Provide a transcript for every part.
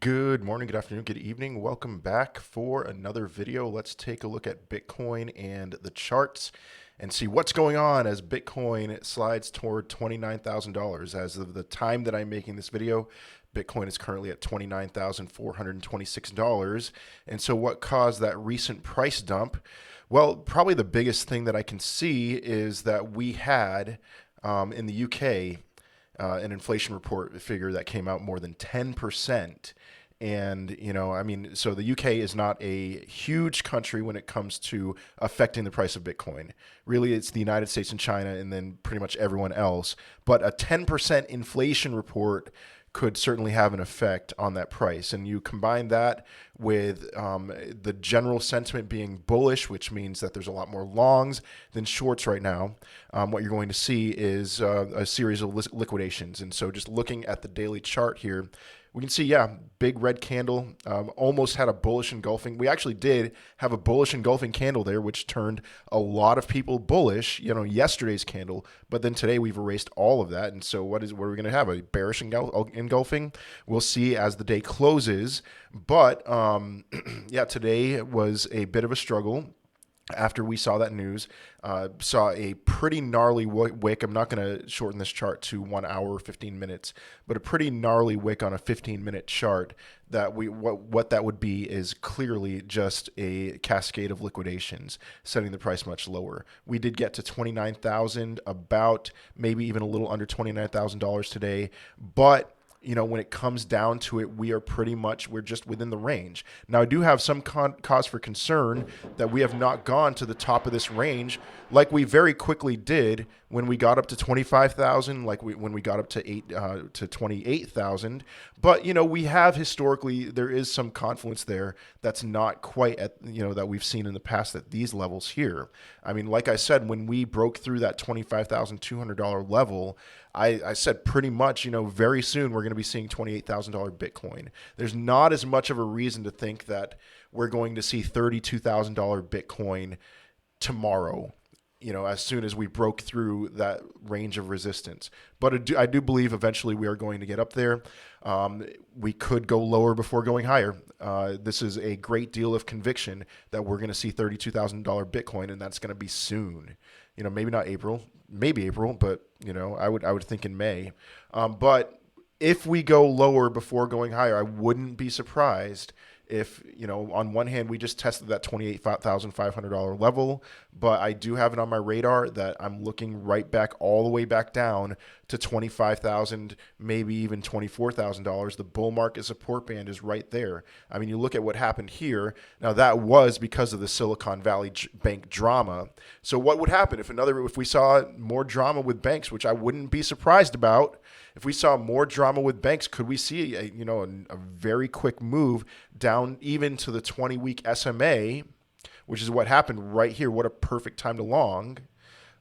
Good morning, good afternoon, good evening. Welcome back for another video. Let's take a look at Bitcoin and the charts and see what's going on as Bitcoin slides toward $29,000. As of the time that I'm making this video, Bitcoin is currently at $29,426. And so what caused that recent price dump? Well, probably the biggest thing that I can see is that we had in the UK an inflation report figure that came out more than 10%. And, I mean, so the UK is not a huge country when it comes to affecting the price of Bitcoin. Really, it's the United States and China and then pretty much everyone else. But a 10% inflation report could certainly have an effect on that price. And you combine that with the general sentiment being bullish, which means that there's a lot more longs than shorts right now. What you're going to see is a series of liquidations. And so just looking at the daily chart here, we can see, yeah, big red candle, almost had a bullish engulfing. We actually did have a bullish engulfing candle there, which turned a lot of people bullish, yesterday's candle. But then today we've erased all of that. And so what are we going to have? A bearish engulfing? We'll see as the day closes. But yeah, today was a bit of a struggle. After we saw that news, saw a pretty gnarly wick. I'm not going to shorten this chart to 1 hour, 15 minutes, but a pretty gnarly wick on a 15-minute chart. That what that would be is clearly just a cascade of liquidations, setting the price much lower. We did get to 29,000, about maybe even a little under $29,000 today, but when it comes down to it, we're just within the range. Now, I do have some cause for concern that we have not gone to the top of this range like we very quickly did when we got up to 25,000, when we got up to 28,000. But, we have historically, there is some confluence there that's not quite at, that we've seen in the past at these levels here. I mean, like I said, when we broke through that $25,200 level, I said pretty much, very soon we're going to be seeing $28,000 Bitcoin. There's not as much of a reason to think that we're going to see $32,000 Bitcoin tomorrow, as soon as we broke through that range of resistance. But I do believe eventually we are going to get up there. We could go lower before going higher. This is a great deal of conviction that we're going to see $32,000 Bitcoin, and that's going to be soon. Maybe not April, maybe April, but I would think in May. But if we go lower before going higher, I wouldn't be surprised if, on one hand, we just tested that $28,500 level, but I do have it on my radar that I'm looking right back all the way back down to $25,000, maybe even $24,000. The bull market support band is right there. I mean, you look at what happened here. Now, that was because of the Silicon Valley Bank drama. So what would happen if we saw more drama with banks, which I wouldn't be surprised about? If we saw more drama with banks, could we see a very quick move down even to the 20-week SMA, which is what happened right here? What a perfect time to long.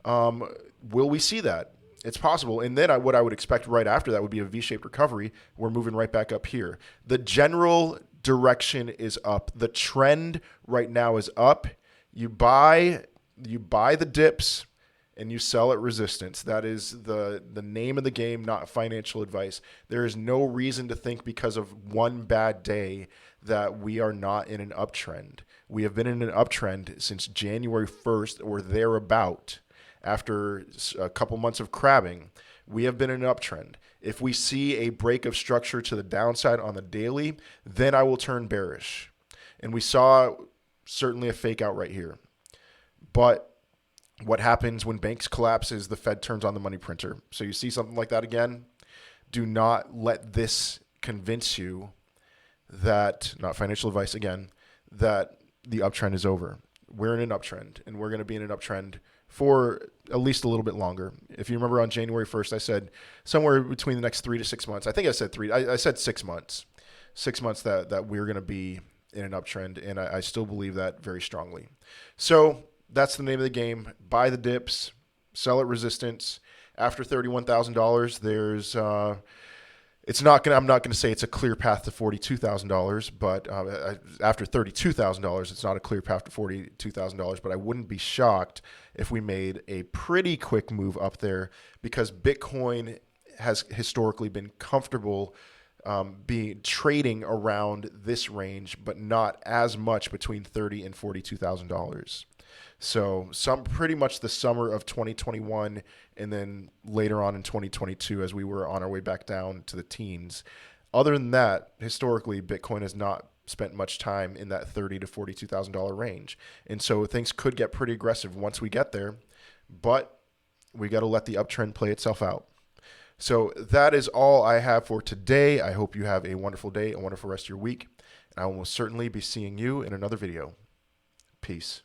Will we see that? It's possible. And then what I would expect right after that would be a V-shaped recovery. We're moving right back up here. The general direction is up. The trend right now is up. You buy the dips and you sell at resistance. That is the name of the game, not financial advice. There is no reason to think because of one bad day that we are not in an uptrend. We have been in an uptrend since January 1st or thereabout. After a couple months of crabbing, we have been in an uptrend. If we see a break of structure to the downside on the daily, then I will turn bearish. And we saw certainly a fake out right here. But what happens when banks collapse is the Fed turns on the money printer. So you see something like that again, do not let this convince you that, not financial advice again, that the uptrend is over. We're in an uptrend, and we're going to be in an uptrend for at least a little bit longer. If you remember on January 1st, I said somewhere between the next 3 to 6 months. I think I said three. I said 6 months. 6 months that we're going to be in an uptrend, and I still believe that very strongly. So that's the name of the game. Buy the dips, sell at resistance. After $31,000, there's I'm not going to say it's a clear path to $42,000, but after $32,000, it's not a clear path to $42,000. But I wouldn't be shocked if we made a pretty quick move up there because Bitcoin has historically been comfortable be trading around this range, but not as much between $30,000 and $42,000. So pretty much the summer of 2021, and then later on in 2022, as we were on our way back down to the teens. Other than that, historically, Bitcoin has not spent much time in that $30,000 to $42,000 range, and so things could get pretty aggressive once we get there. But we got to let the uptrend play itself out. So that is all I have for today. I hope you have a wonderful day, a wonderful rest of your week, and I will most certainly be seeing you in another video. Peace.